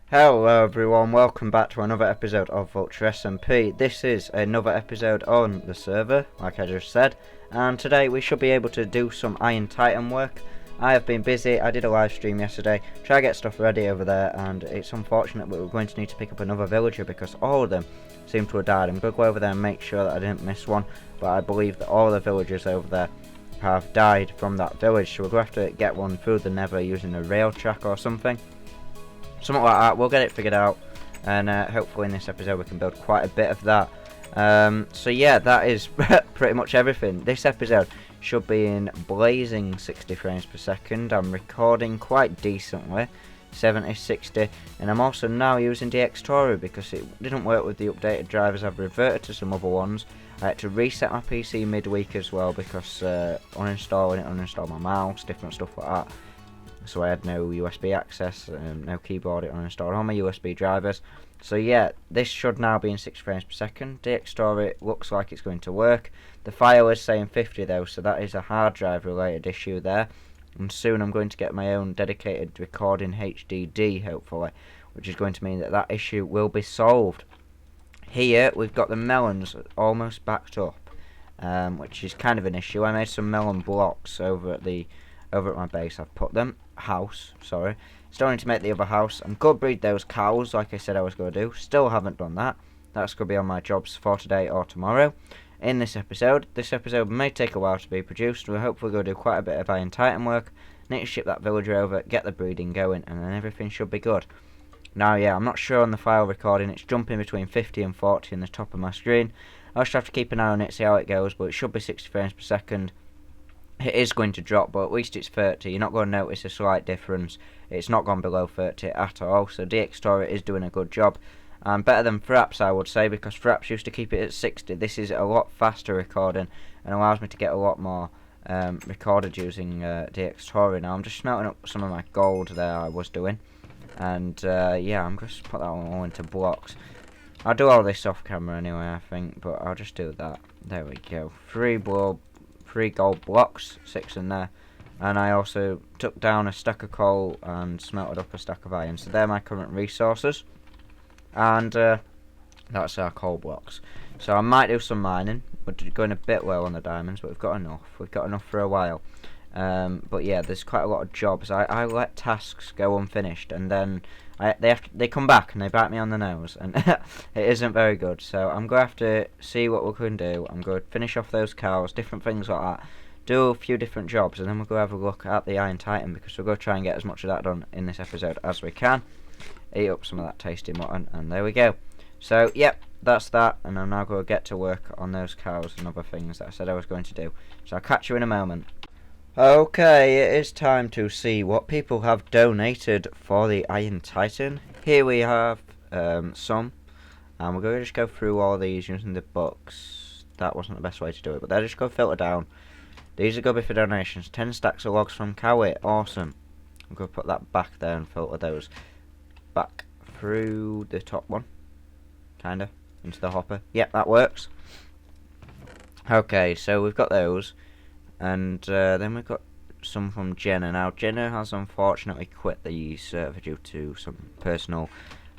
Hello everyone, welcome back to another episode of VultureSMP. This is another episode on the server, like I just said, and today we should be able to do some Iron Titan work. I have been busy. I did a live stream yesterday, try to get stuff ready over there, and it's unfortunate but we're going to need to pick up another villager because all of them seem to have died. I'm going to go over there and make sure that I didn't miss one, but I believe that all the villagers over there have died from that village, so we're going to have to get one through the nether using a rail track or something. Something like that. We'll get it figured out, and hopefully in this episode we can build quite a bit of that. So yeah, that is pretty much everything. This episode should be in blazing 60 frames per second. I'm recording quite decently, 70, 60, and I'm also now using DxTory because it didn't work with the updated drivers. I've reverted to some other ones. I had to reset my PC midweek as well because uninstalling it uninstalled my mouse, different stuff like that. So I had no USB access, no keyboard, it uninstalled all my USB drivers. So yeah, this should now be in 60 frames per second. DxTory looks like it's going to work. The file is saying 50 though, so that is a hard drive related issue there. And soon I'm going to get my own dedicated recording HDD, hopefully, which is going to mean that that issue will be solved. Here we've got the melons almost backed up, which is kind of an issue. I made some melon blocks over at my base. I've put them still need to make the other house. I'm going to breed those cows like I said I was going to do. Still haven't done that. That's going to be on my jobs for today or tomorrow. In this episode may take a while to be produced. We're hopefully going to do quite a bit of Iron Titan work. Need to ship that villager over, get the breeding going, and then everything should be good. Now yeah, I'm not sure on the file recording. It's jumping between 50 and 40 in the top of my screen. I'll just have to keep an eye on it, see how it goes, but it should be 60 frames per second. It is going to drop, but at least it's 30. You're not going to notice a slight difference. It's not gone below 30 at all, so DxTory is doing a good job. Better than Fraps, I would say, because Fraps used to keep it at 60. This is a lot faster recording and allows me to get a lot more recorded using DxTory. Now I'm just smelting up some of my gold there I was doing, and yeah, I'm just put that one all into blocks. I'll do all this off camera anyway, I think, but I'll just do that. There we go. 3 gold blocks, 6 in there, and I also took down a stack of coal and smelted up a stack of iron. So they're my current resources, and that's our coal blocks. So I might do some mining. We're going a bit low on the diamonds, but we've got enough for a while. But yeah, there's quite a lot of jobs. I let tasks go unfinished, and then they come back and they bite me on the nose, and it isn't very good. So I'm going to have to see what we can do. I'm going to finish off those cows, different things like that, do a few different jobs, and then we'll go have a look at the Iron Titan, because we'll go try and get as much of that done in this episode as we can. Eat up some of that tasty mutton, and there we go. So yep, that's that, and I'm now going to get to work on those cows and other things that I said I was going to do. So I'll catch you in a moment. Okay, it is time to see what people have donated for the Iron Titan. Here we have some, and we're going to just go through all these using the books. That wasn't the best way to do it, but they're just going to filter down. These are going to be for donations. 10 stacks of logs from Cowie, awesome. I'm going to put that back there and filter those back through the top one, kinda, into the hopper. Yep, that works. Okay, so we've got those. And then we've got some from Jenna. Now, Jenna has unfortunately quit the server due to some personal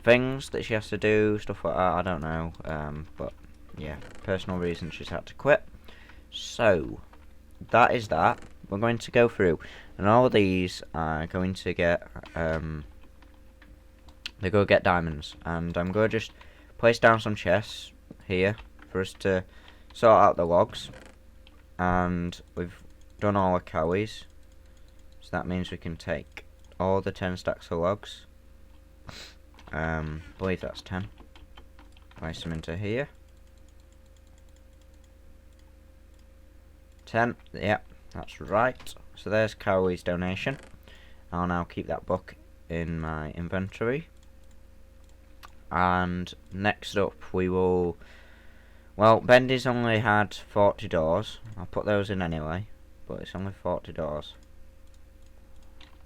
things that she has to do, stuff like that, I don't know. But, yeah, personal reasons she's had to quit. So, that is that. We're going to go through, and all of these are going to get, they go get diamonds. And I'm going to just place down some chests here for us to sort out the logs. And we've done all the cowies, so that means we can take all the 10 stacks of logs. I believe that's 10. Place them into here. 10, yep, that's right. So there's Cowie's donation. I'll now keep that book in my inventory. And next up we will... Well, Bendy's only had 40 doors. I'll put those in anyway, but it's only 40 doors.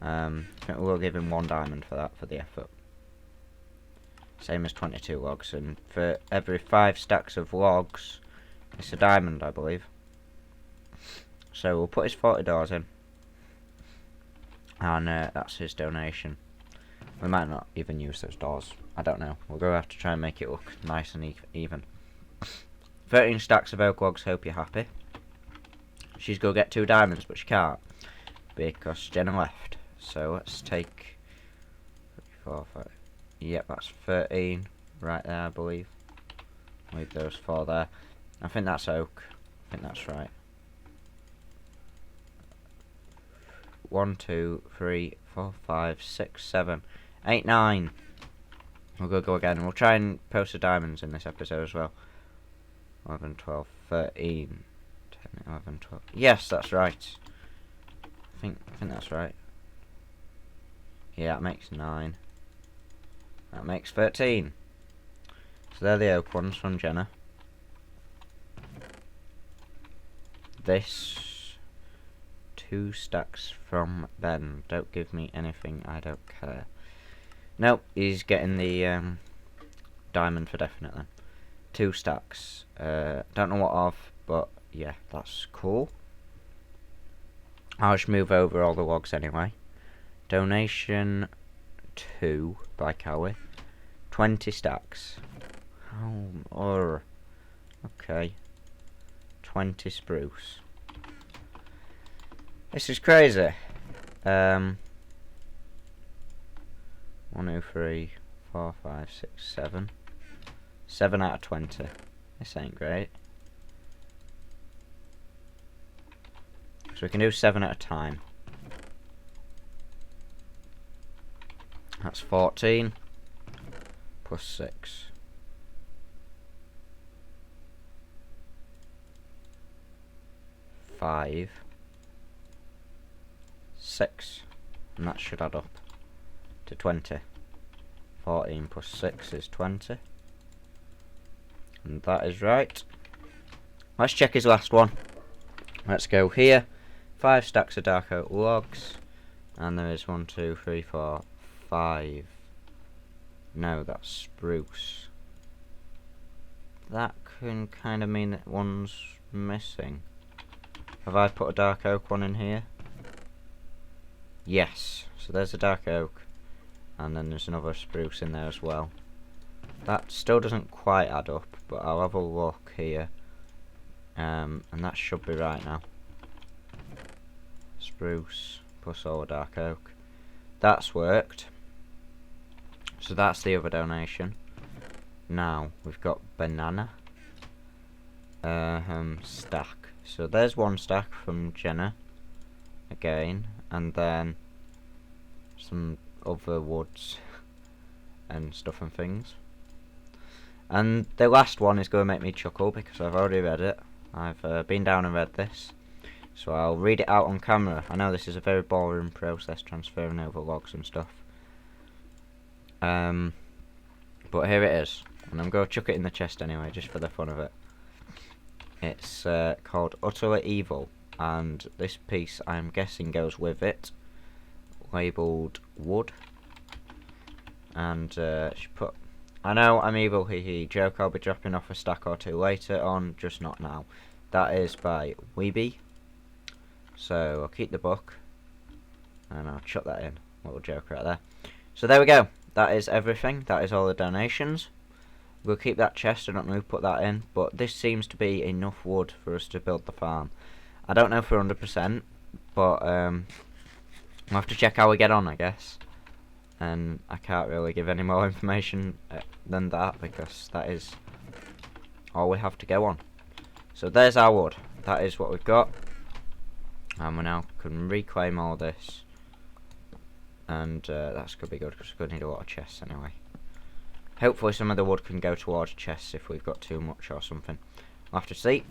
I think we'll give him 1 diamond for that, for the effort. Same as 22 logs, and for every 5 stacks of logs, it's a diamond, I believe. So we'll put his 40 doors in, and that's his donation. We might not even use those doors. I don't know. We're going to have to try and make it look nice and even. 13 stacks of oak logs, hope you're happy. She's going to get 2 diamonds, but she can't. Because Jenna left. So let's take 4, 5. Yep, that's 13 right there, I believe. Leave those 4 there. I think that's oak. I think that's right. 1, 2, 3, 4, 5, 6, 7, 8, 9. We'll go again. We'll try and post the diamonds in this episode as well. 11, 12, 13, 10, 11, 12. Yes, that's right. I think that's right. Yeah, that makes 9. That makes 13. So they're the oak ones from Jenna. This 2 stacks from Ben. Don't give me anything, I don't care. Nope, he's getting the diamond for definite then. 2 stacks. Don't know what of, but yeah, that's cool. I'll just move over all the logs anyway. Donation 2 by Cowie. 20 stacks. Oh, okay. 20 spruce. This is crazy. 1, 2, 3, 4, 5, 6, 7. 7 out of 20. This ain't great. So we can do 7 at a time. That's 14 plus 6. 5, 6, and that should add up to 20. 14 plus 6 is 20. And that is right. Let's check his last one. Let's go here. 5 stacks of dark oak logs. And there is 1, 2, 3, 4, 5. No, that's spruce. That can kind of mean that one's missing. Have I put a dark oak one in here? Yes. So there's a dark oak. And then there's another spruce in there as well. That still doesn't quite add up, but I'll have a look here. And that should be right now. Spruce plus all the dark oak. That's worked. So that's the other donation. Now we've got banana stack. So there's 1 stack from Jenna again, and then some other woods and stuff and things. And the last one is going to make me chuckle because I've already read it. I've been down and read this, so I'll read it out on camera. I know this is a very boring process, transferring over logs and stuff. But here it is, and I'm going to chuck it in the chest anyway, just for the fun of it. It's called Utterly Evil, and this piece I'm guessing goes with it, labelled wood. And she put, I know I'm evil, hee hee, joke, I'll be dropping off a stack or 2 later on, just not now. That is by Weeby. So I'll keep the book, and I'll chuck that in, little joke right there. So there we go, that is everything, that is all the donations. We'll keep that chest, I don't know who put that in, but this seems to be enough wood for us to build the farm. I don't know for 100%, but we'll have to check how we get on, I guess. And I can't really give any more information than that, because that is all we have to go on. So there's our wood, that is what we've got. And we now can reclaim all this. And that's going to be good, because we're going to need a lot of chests anyway. Hopefully some of the wood can go towards chests if we've got too much or something. We'll have to see.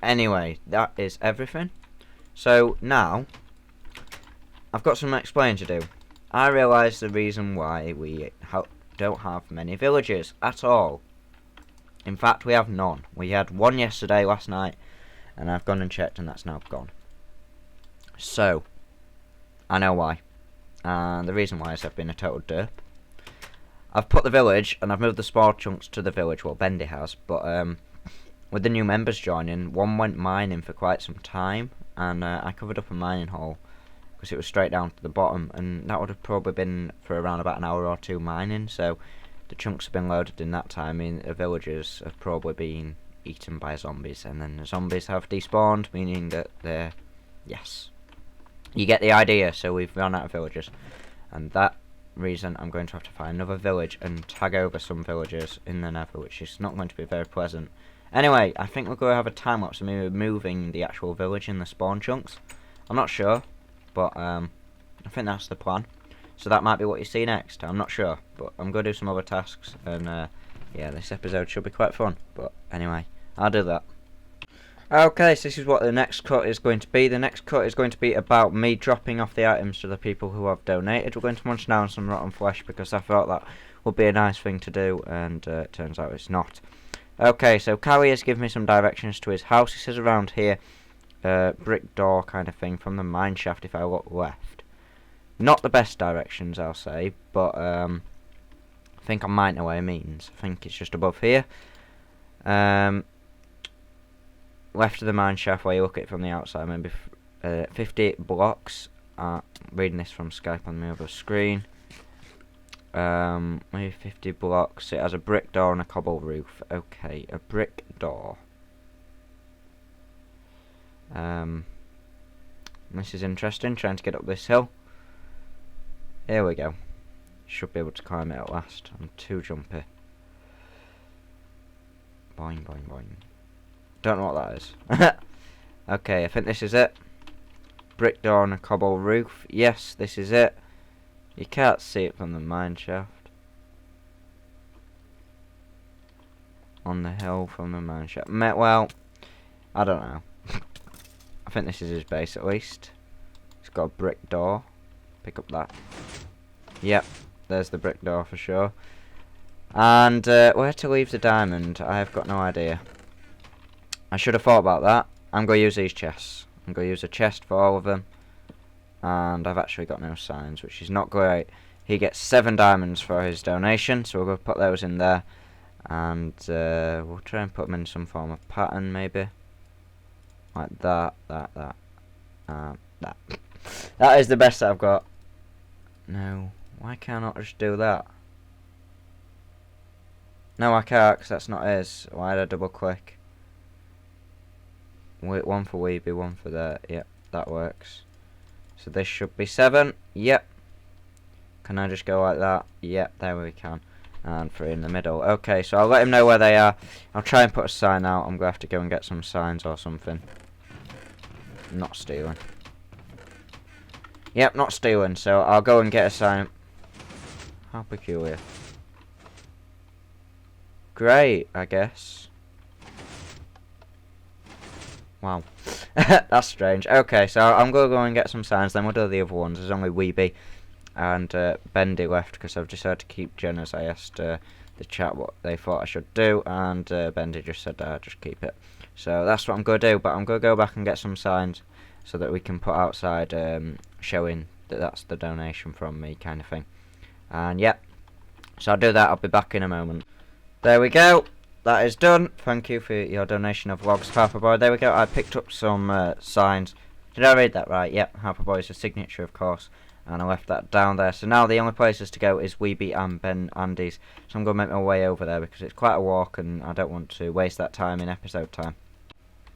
Anyway, that is everything. So now, I've got some explaining to do. I realise the reason why we don't have many villages at all. In fact, we have none. We had 1 yesterday, last night, and I've gone and checked and that's now gone. So, I know why. And the reason why is I've been a total derp. I've put the village, and I've moved the small chunks to the village, well, Bendy has, but with the new members joining, one went mining for quite some time, and I covered up a mining hole, because it was straight down to the bottom, and that would have probably been for around about an hour or two mining. So the chunks have been loaded in that time. I mean, the villagers have probably been eaten by zombies, and then the zombies have despawned, meaning that they're, yes, you get the idea. So we've run out of villagers, and that reason I'm going to have to find another village and tag over some villagers in the nether, which is not going to be very pleasant. Anyway, I think we're going to have a time lapse of me moving the actual village in the spawn chunks. I'm not sure, but I think that's the plan. So that might be what you see next. I'm not sure, but I'm going to do some other tasks, and yeah, this episode should be quite fun. But anyway, I'll do that. Okay, so this is what the next cut is going to be. The next cut is going to be about me dropping off the items to the people who have donated. We're going to munch down some rotten flesh because I thought that would be a nice thing to do, and it turns out it's not. Okay, so Callie has given me some directions to his house. He says around here, brick door kind of thing from the mine shaft if I look left. Not the best directions, I'll say, but I think I might know what it means. I think it's just above here. Left of the mine shaft where you look at it from the outside, maybe 58 blocks. Reading this from Skype on the other screen. Maybe 50 blocks. It has a brick door and a cobble roof. Okay, a brick door. This is interesting, trying to get up this hill. Here we go. Should be able to climb it at last. I'm too jumpy. Boing, boing, boing. Don't know what that is. Okay, I think this is it. Brick door and a cobble roof. Yes, this is it. You can't see it from the mine shaft. On the hill from the mine shaft. Well, I don't know. I think this is his base at least. It's got a brick door. Pick up that. Yep, there's the brick door for sure. And where to leave the diamond, I have got no idea. I should have thought about that. I'm going to use these chests. I'm going to use a chest for all of them. And I've actually got no signs, which is not great. He gets 7 diamonds for his donation, so we're going to put those in there. And we'll try and put them in some form of pattern, maybe. Like that. That is the best that I've got. No, why can't I just do that? No, I can't, because that's not his. Why did I double click? Wait, one for Weeby, one for there. Yep, that works. So this should be 7. Yep. Can I just go like that? Yep, there we can. And 3 in the middle. Okay, so I'll let him know where they are. I'll try and put a sign out. I'm going to have to go and get some signs or something. Not stealing. Yep, not stealing. So I'll go and get a sign. How peculiar. Great, I guess. Wow. That's strange. Okay, so I'm going to go and get some signs, then we'll do the other ones. There's only Weeby and Bendy left, because I've decided to keep Jen, as I asked the chat what they thought I should do, and Bendy just said just keep it. So that's what I'm going to do, but I'm going to go back and get some signs so that we can put outside showing that that's the donation from me kind of thing. And yep, so I'll do that. I'll be back in a moment. There we go. That is done. Thank you for your donation of logs, Harperboy. There we go. I picked up some signs. Did I read that right? Yep, Harperboy is a signature, of course. And I left that down there. So now the only places to go is Weeby and Ben Andy's. So I'm going to make my way over there because it's quite a walk and I don't want to waste that time in episode time.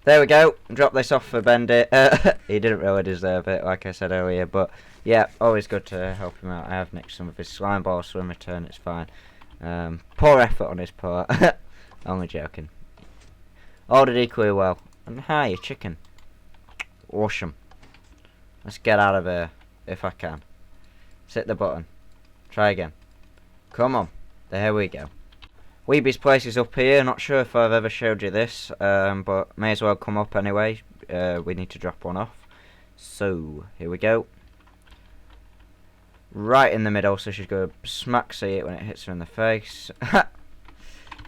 There we go. Drop this off for Bendy. He didn't really deserve it, like I said earlier. But yeah, always good to help him out. I have nicked some of his slime balls, so in return it's fine. Poor effort on his part. Only joking. Ordered equally well. And hi, chicken. Awesome. Let's get out of here, if I can. Hit the button. Try again. Come on. There we go. Weeby's place is up here. Not sure if I've ever showed you this, but may as well come up anyway. We need to drop one off. So, here we go. Right in the middle, so she's going to smack see it when it hits her in the face.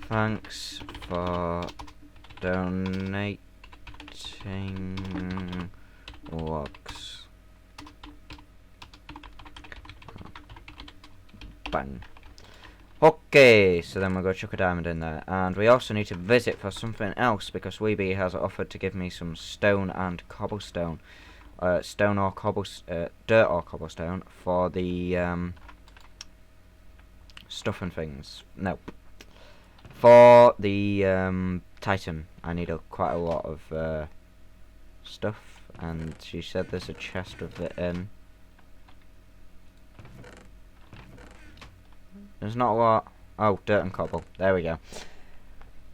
Thanks for donating logs. Bang. Okay, so then we'll go chuck a diamond in there. And we also need to visit for something else because Weeby has offered to give me some stone and cobblestone. stone or dirt or cobblestone for the stuff and things. No, for the Titan, I need quite a lot of stuff, and she said there's a chest with it in. There's not a lot. Oh, dirt and cobble. There we go.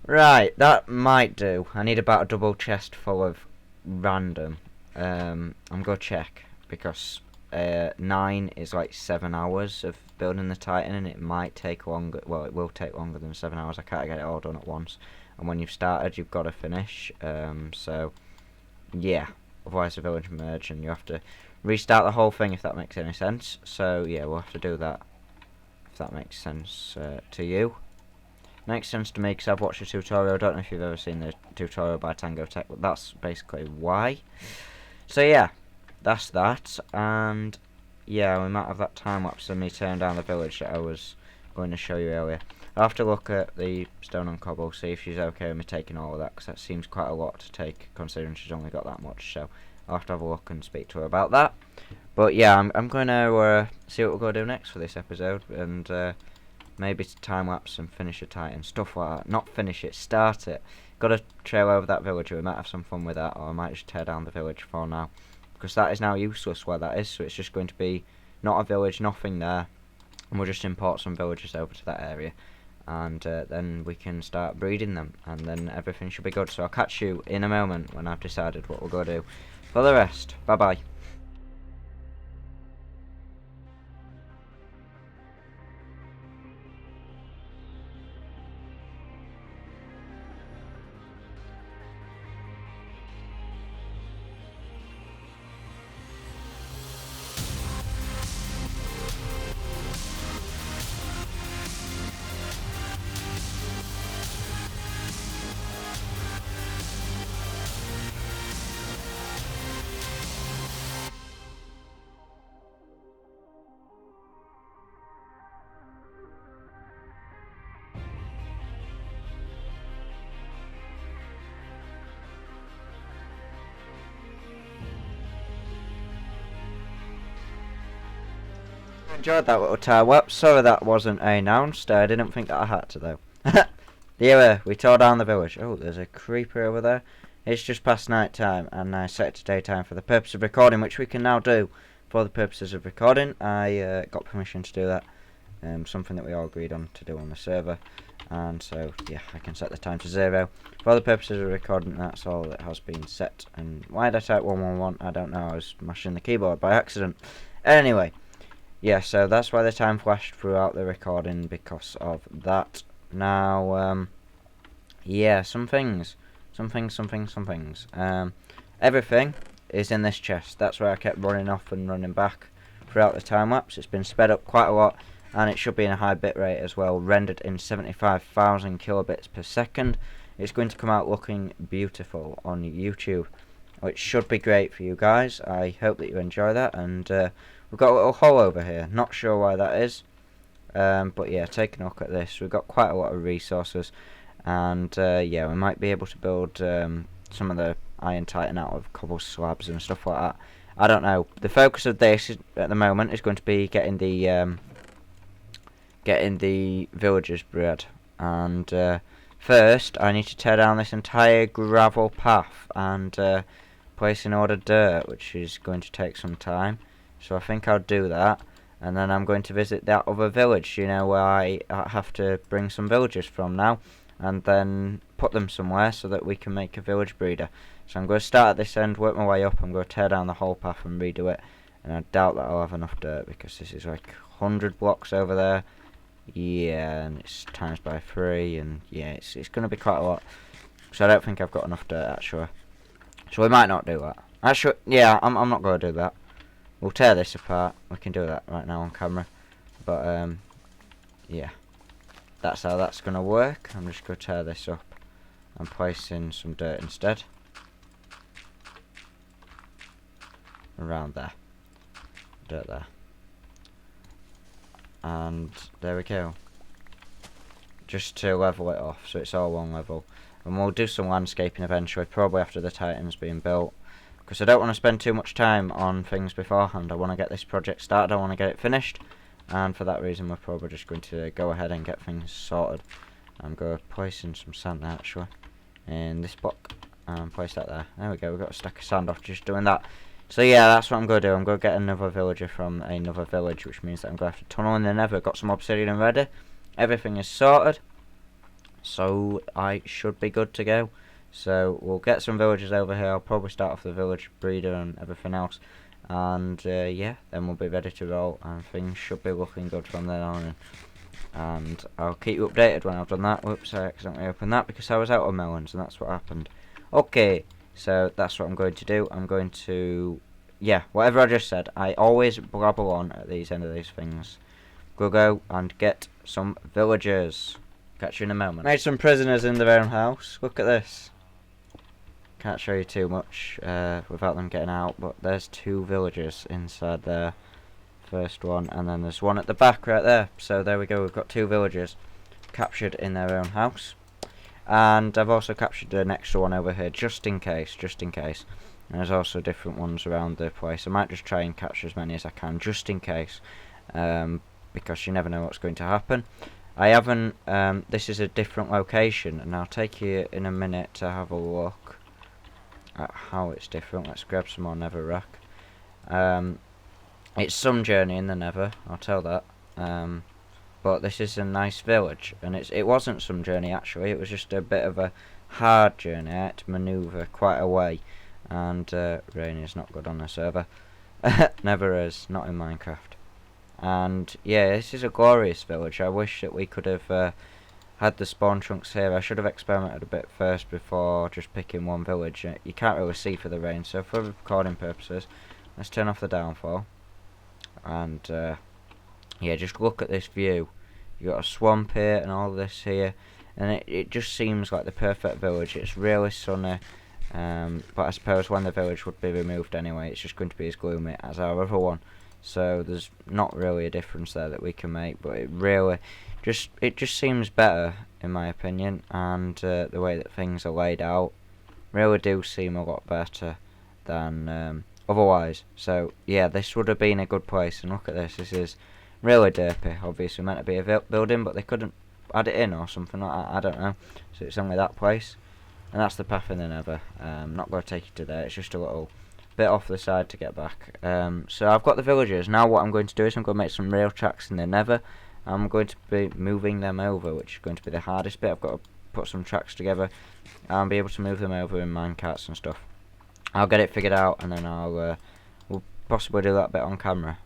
Right, that might do. I need about a double chest full of random. I'm gonna check, because 9 is like 7 hours of building the Titan, and it might take longer. Well, it will take longer than 7 hours. I can't get it all done at once, and when you've started, you've got to finish. So yeah, otherwise the village merge, and you have to restart the whole thing, if that makes any sense. So yeah, we'll have to do that, if that makes sense to you. Makes sense to me, because I've watched a tutorial. I don't know if you've ever seen the tutorial by Tango Tech, but that's basically why. So yeah, that's that, and yeah, we might have that time lapse of me tearing down the village that I was going to show you earlier. I'll have to look at the stone and cobble, see if she's okay with me taking all of that, because that seems quite a lot to take, considering she's only got that much. So I'll have to have a look and speak to her about that. But yeah, I'm going to see what we're going to do next for this episode, and maybe time lapse and finish a Titan, stuff like that. Not finish it, start it. Got to trail over that villager. We might have some fun with that, or I might just tear down the village for now, because that is now useless where that is. So it's just going to be not a village, nothing there, and we'll just import some villagers over to that area, and then we can start breeding them, and then everything should be good. So I'll catch you in a moment when I've decided what we're going to do. For the rest, bye bye. Enjoyed that little time lapse. Sorry that wasn't announced. I didn't think that I had to though. Yeah, we tore down the village. Oh, there's a creeper over there. It's just past night time, and I set it to daytime for the purpose of recording, which we can now do for the purposes of recording. I got permission to do that. Something that we all agreed on to do on the server, and so yeah, I can set the time to 0 for the purposes of recording. That's all that has been set. And why did I type 111? I don't know. I was mashing the keyboard by accident. Anyway. Yeah, so that's why the time flashed throughout the recording, because of that. Now, yeah, some things. Everything is in this chest. That's where I kept running off and running back throughout the time lapse. It's been sped up quite a lot, and it should be in a high bitrate as well, rendered in 75,000 kilobits per second. It's going to come out looking beautiful on YouTube, which should be great for you guys. I hope that you enjoy that, and we've got a little hole over here. Not sure why that is. But yeah, taking a look at this. We've got quite a lot of resources. And yeah, we might be able to build some of the Iron Titan out of cobble slabs and stuff like that. I don't know. The focus of this at the moment is going to be getting the villagers bred. And first, I need to tear down this entire gravel path and place in order dirt, which is going to take some time. So I think I'll do that, and then I'm going to visit that other village, you know, where I have to bring some villagers from now, and then put them somewhere so that we can make a village breeder. So I'm going to start at this end, work my way up. I'm going to tear down the whole path and redo it, and I doubt that I'll have enough dirt, because this is like 100 blocks over there. Yeah, and it's times by 3, and yeah, it's going to be quite a lot. So I don't think I've got enough dirt, actually. So we might not do that. Actually, yeah, I'm not going to do that. We'll tear this apart. We can do that right now on camera. But, yeah. That's how that's going to work. I'm just going to tear this up and place in some dirt instead. Around there. Dirt there. And there we go. Just to level it off, so it's all one level. And we'll do some landscaping eventually, probably after the Titan's being built. because I don't want to spend too much time on things beforehand. I want to get this project started, I want to get it finished, and for that reason we're probably just going to go ahead and get things sorted. I'm going to place in some sand there, actually, in this block, and place that there. There we go, we've got a stack of sand off just doing that. So yeah, that's what I'm going to do. I'm going to get another villager from another village, which means that I'm going to have to tunnel in the nether. Got some obsidian ready, everything is sorted, so I should be good to go. So we'll get some villagers over here. I'll probably start off the village breeder and everything else, and yeah, then we'll be ready to roll, and things should be looking good from then on in. And I'll keep you updated when I've done that. Whoops, I accidentally opened that because I was out of melons, and that's what happened. Okay, so that's what I'm going to do. I'm going to, yeah, whatever I just said, I always blabber on at these end of these things. We'll go and get some villagers. Catch you in a moment. Made some prisoners in their own house. Look at this. Can't show you too much without them getting out, but there's 2 villagers inside there. First one, and then there's one at the back right there. So there we go, we've got 2 villagers captured in their own house. And I've also captured the next one over here, just in case. And there's also different ones around the place. I might just try and capture as many as I can, just in case, because you never know what's going to happen. I haven't, this is a different location, and I'll take you in a minute to have a look at how it's different. Let's grab some more nether rack. It's some journey in the nether, I'll tell that. But this is a nice village, and it wasn't some journey actually. It was just a bit of a hard journey. I had to manoeuvre quite a way, and rain is not good on the server. Never is, not in Minecraft. And yeah, this is a glorious village. I wish that we could have had the spawn chunks here. I should have experimented a bit first before just picking one village. You can't really see for the rain, so for recording purposes, let's turn off the downfall. And yeah, just look at this view. You got a swamp here and all this here, and it just seems like the perfect village. It's really sunny, but I suppose when the village would be removed anyway, it's just going to be as gloomy as our other one. So there's not really a difference there that we can make, but it just seems better in my opinion, and the way that things are laid out really do seem a lot better than otherwise. So yeah, this would have been a good place, and look at this. This is really derpy. Obviously meant to be a building, but they couldn't add it in or something like that. I don't know. So it's only that place, and that's the path in the nether. Not going to take you to there. It's just a little bit off the side to get back. So I've got the villagers. Now what I'm going to do is I'm going to make some rail tracks in the nether. I'm going to be moving them over, which is going to be the hardest bit. I've got to put some tracks together and be able to move them over in minecarts and stuff. I'll get it figured out, and then we'll possibly do that bit on camera.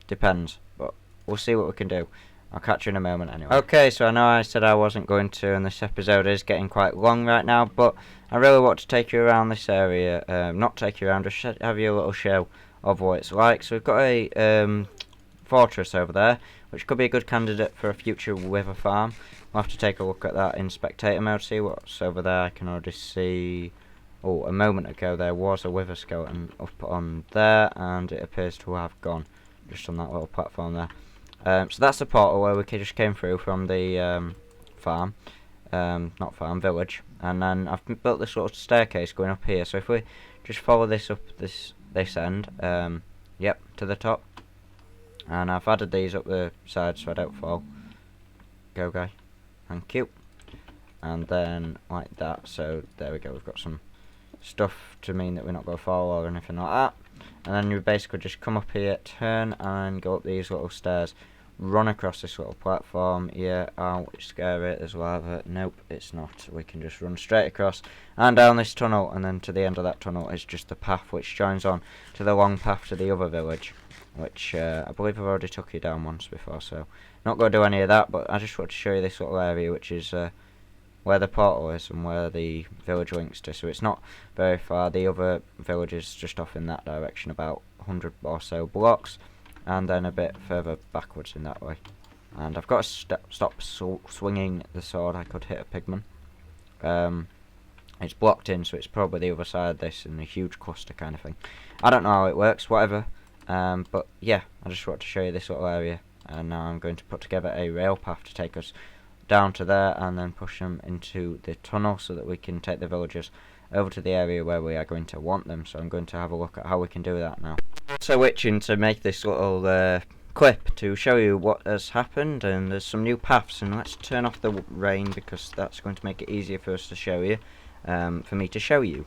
Depends, but we'll see what we can do. I'll catch you in a moment anyway. Okay, so I know I said I wasn't going to, and this episode is getting quite long right now, but I really want to take you around this area. Not take you around, just have you a little show of what it's like. So we've got a fortress over there, which could be a good candidate for a future wither farm. We'll have to take a look at that in spectator mode, see what's over there. I can already see... Oh, a moment ago there was a wither skeleton up on there, and it appears to have gone just on that little platform there. So that's the portal where we just came through from the farm, village, and then I've built this little staircase going up here. So if we just follow this up this end, yep, to the top, and I've added these up the side so I don't fall. Go, guy, thank you. And then like that. So there we go. We've got some stuff to mean that we're not going to fall or anything like that. And then you basically just come up here, turn, and go up these little stairs, run across this little platform. Yeah, oh, it's scary, there's lava. Nope, it's not. We can just run straight across and down this tunnel, and then to the end of that tunnel is just the path which joins on to the long path to the other village, which I believe I've already took you down once before, so not going to do any of that. But I just want to show you this little area, which is where the portal is and where the village links to. So it's not very far. The other village is just off in that direction, about 100 or so blocks, and then a bit further backwards in that way. And I've got to stop swinging the sword. I could hit a pigman. It's blocked in, so it's probably the other side of this in a huge cluster kind of thing. I don't know how it works, whatever. But yeah, I just want to show you this little area, and now I'm going to put together a rail path to take us down to there, and then push them into the tunnel so that we can take the villagers over to the area where we are going to want them. So I'm going to have a look at how we can do that now. So itching to make this little clip to show you what has happened, and there's some new paths, and let's turn off the rain because that's going to make it easier for us to show you, for me to show you.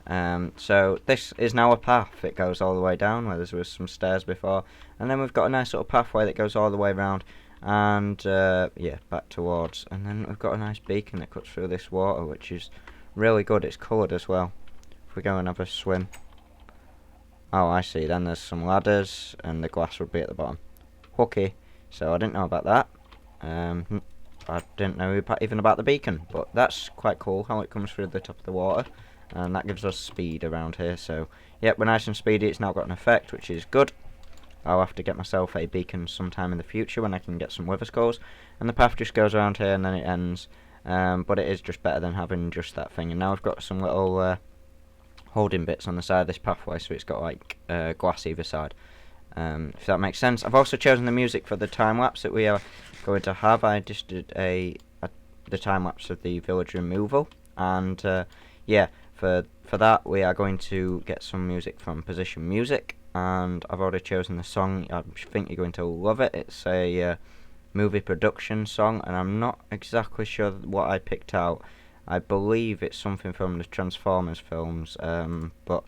So this is now a path. It goes all the way down where there was some stairs before, and then we've got a nice little pathway that goes all the way around, and yeah, back towards, and then we've got a nice beacon that cuts through this water, which is really good. It's coloured as well. If we go and have a swim, oh, I see, then there's some ladders and the glass would be at the bottom. Okay, so I didn't know about that. I didn't know even about the beacon, but that's quite cool how it comes through the top of the water, and that gives us speed around here. So yep, we're nice and speedy. It's now got an effect, which is good. I'll have to get myself a beacon sometime in the future when I can get some wither skulls, and the path just goes around here and then it ends, but it is just better than having just that thing. And now we've got some little holding bits on the side of this pathway, so it's got like glass either side, if that makes sense. I've also chosen the music for the time lapse that we are going to have. I just did the time lapse of the village removal, and yeah, for that we are going to get some music from Position Music, and I've already chosen the song. I think you're going to love it. It's a movie production song, and I'm not exactly sure what I picked out. I believe it's something from the Transformers films, but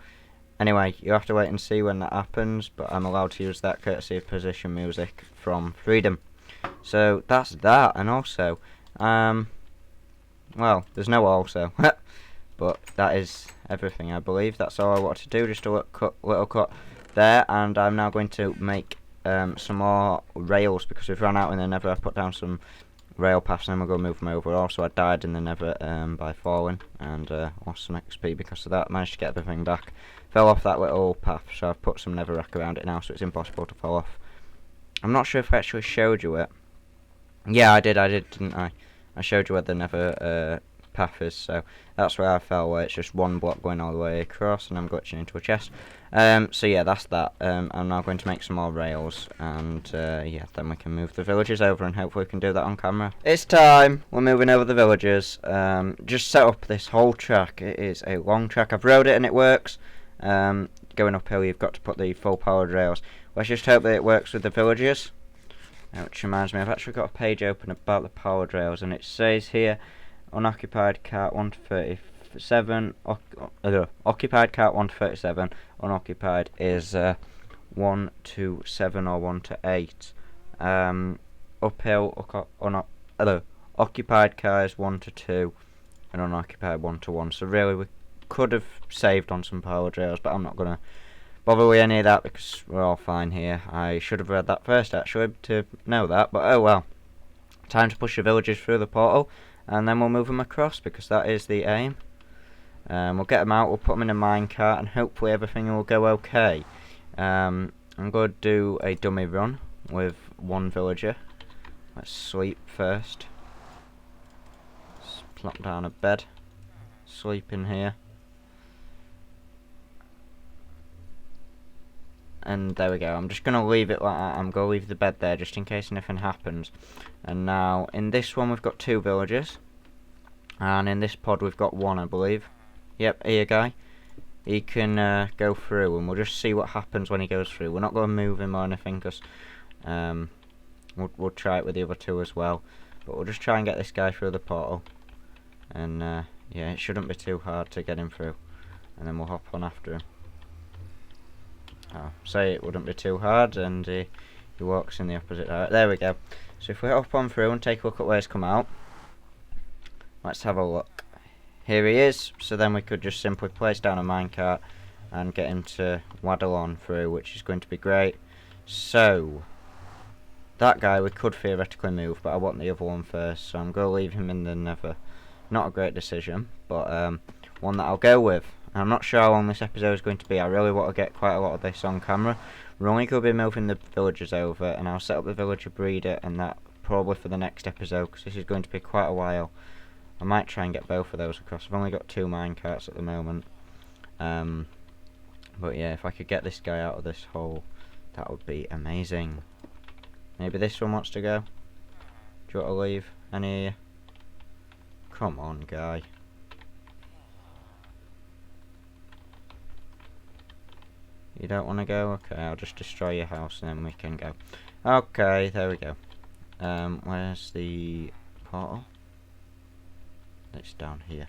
anyway, you have to wait and see when that happens, but I'm allowed to use that courtesy of Position Music from Freedom. So that's that, and also, well, there's no also, but that is everything, I believe. That's all I wanted to do, just a little cut there, and I'm now going to make some more rails, because we've run out in the nether. I put down some rail paths, and then we'll go move them over. Also, I died in the nether by falling, and lost some XP because of that. Managed to get everything back. Fell off that little path, so I've put some netherrack around it now, so it's impossible to fall off. I'm not sure if I actually showed you it. Yeah, I did, didn't I? I showed you where the nether path is, so that's where I fell, where it's just one block going all the way across, and I'm glitching into a chest. So yeah, that's that. I'm now going to make some more rails, and yeah, then we can move the villagers over, and hopefully we can do that on camera. It's time! We're moving over the villagers. Just set up this whole track. It is a long track. I've rode it and it works. Going uphill, you've got to put the full powered rails. Let's just hope that it works with the villagers. Which reminds me, I've actually got a page open about the powered rails, and it says here, unoccupied cart 1 to 37, occupied cart 1 to 37, unoccupied is 1 to 7 or 1 to 8. Uphill, occupied car is 1 to 2, and unoccupied 1 to 1. So really, we could have saved on some powered rails, but I'm not going to bother with any of that because we're all fine here. I should have read that first actually to know that, but oh well. Time to push the villagers through the portal, and then we'll move them across, because that is the aim. We'll get them out, we'll put them in a minecart, and hopefully everything will go okay. I'm going to do a dummy run with one villager. Let's sleep first. Let's plop down a bed. Sleep in here. And there we go. I'm just going to leave it like that. I'm going to leave the bed there just in case anything happens. And now, in this one we've got 2 villagers. And in this pod we've got 1, I believe. Yep, here guy. He can go through, and we'll just see what happens when he goes through. We're not going to move him or anything, because we'll try it with the other 2 as well. But we'll just try and get this guy through the portal. And yeah, it shouldn't be too hard to get him through. And then we'll hop on after him. Oh, say it wouldn't be too hard, and he walks in the opposite direction. There we go. So if we hop on through and take a look at where he's come out, let's have a look. Here he is. So then we could just simply place down a minecart and get him to waddle on through, which is going to be great. So that guy we could theoretically move, but I want the other one first, so I'm going to leave him in the nether. Not a great decision, but one that I'll go with. I'm not sure how long this episode is going to be. I really want to get quite a lot of this on camera. We're only going to be moving the villagers over, and I'll set up the villager breeder and that probably for the next episode, because this is going to be quite a while. I might try and get both of those across. I've only got 2 minecarts at the moment. But yeah, if I could get this guy out of this hole, that would be amazing. Maybe this one wants to go. Do you want to leave? Any? Come on, guy. You don't want to go? Okay, I'll just destroy your house and then we can go. Okay, there we go. Where's the portal? It's down here.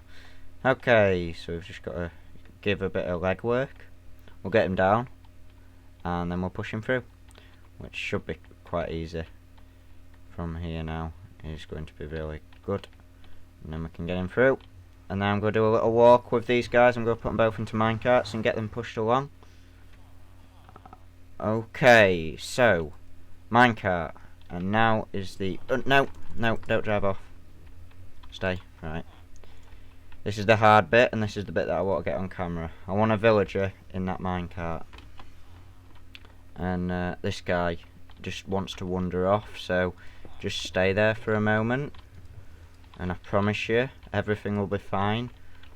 Okay, so we've just got to give a bit of legwork. We'll get him down, and then we'll push him through, which should be quite easy. From here now is going to be really good, and then we can get him through. And now I'm going to do a little walk with these guys. I'm going to put them both into minecarts and get them pushed along. Okay, so minecart, and now is the no, don't drive off. Stay. Right. This is the hard bit, and this is the bit that I want to get on camera. I want a villager in that minecart, and this guy just wants to wander off, so just stay there for a moment, and I promise you everything will be fine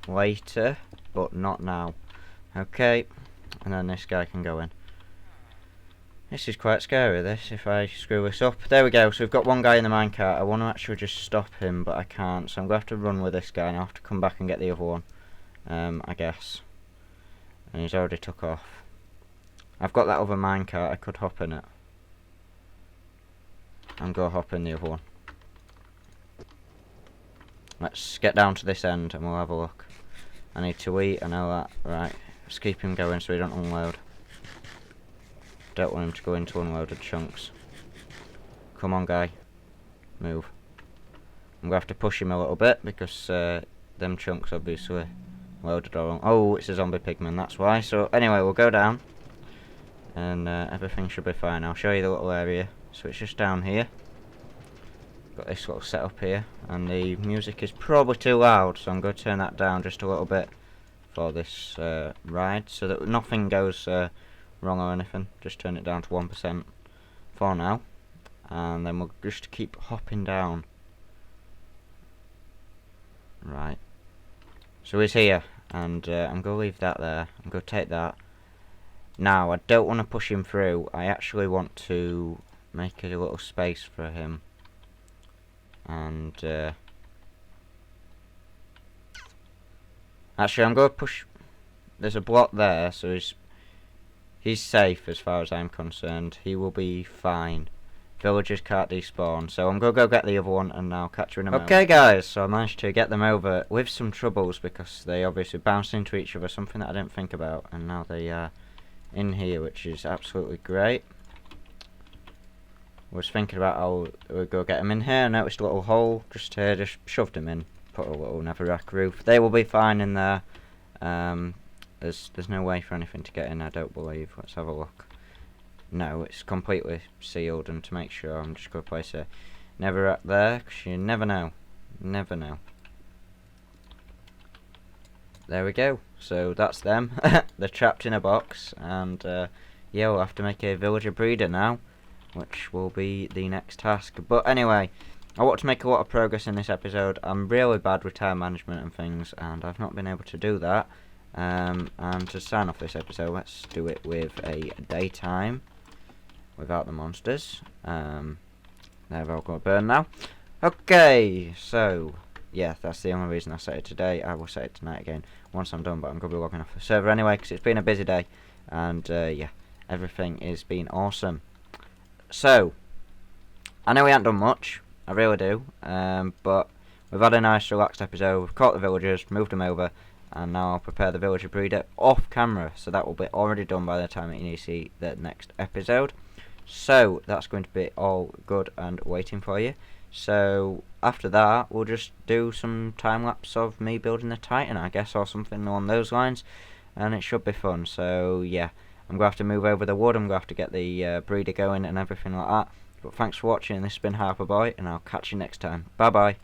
later, but not now. Okay, and then this guy can go in. This is quite scary, this, if I screw this up. There we go, so we've got one guy in the minecart. I want to actually just stop him, but I can't, so I'm going to have to run with this guy, and I'll have to come back and get the other one, I guess. And he's already took off. I've got that other minecart, I could hop in it. I'm going to hop in the other one. Let's get down to this end, and we'll have a look. I need to eat, I know that. Right, let's keep him going so he don't unload. Don't want him to go into unloaded chunks. Come on, guy. Move. I'm going to have to push him a little bit because them chunks obviously loaded all. Oh, it's a zombie pigman, that's why. So anyway, we'll go down, and everything should be fine. I'll show you the little area. So it's just down here. Got this little setup here, and the music is probably too loud, so I'm going to turn that down just a little bit for this ride, so that nothing goes wrong or anything. Just turn it down to 1% for now, and then we'll just keep hopping down. Right, so he's here, and I'm going to leave that there. I'm going to take that. Now, I don't want to push him through. I actually want to make a little space for him, and actually I'm going to push. There's a block there, so he's safe as far as I'm concerned. He will be fine. Villagers can't despawn, so I'm going to go get the other one, and I'll catch you in a moment. Okay guys, so I managed to get them over with some troubles because they obviously bounced into each other, something that I didn't think about, and now they are in here, which is absolutely great. I was thinking about how we'd go get them in here. I noticed a little hole just here, just shoved them in, put a little netherrack roof. They will be fine in there. There's no way for anything to get in, I don't believe. Let's have a look. No, it's completely sealed, and to make sure, I'm just going to place a netherrack there, because you never know. Never know. There we go. So that's them. They're trapped in a box, and yeah, we'll have to make a villager breeder now, which will be the next task. But anyway, I want to make a lot of progress in this episode. I'm really bad with time management and things, and I've not been able to do that. And to sign off this episode, let's do it with a daytime without the monsters. They're all going to burn now. Okay, so yeah, that's the only reason I set it today. I will set it tonight again once I'm done, but I'm going to be logging off the server anyway because it's been a busy day, and yeah, everything is been awesome. So I know we haven't done much, I really do, but we've had a nice relaxed episode. We've caught the villagers, moved them over, and now I'll prepare the villager breeder off camera, so that will be already done by the time that you see the next episode. So that's going to be all good and waiting for you. So after that, we'll just do some time lapse of me building the Titan, I guess, or something along those lines, and it should be fun. So yeah, I'm going to have to move over the wood, I'm going to have to get the breeder going and everything like that. But thanks for watching, this has been Harper Boy, and I'll catch you next time. Bye bye.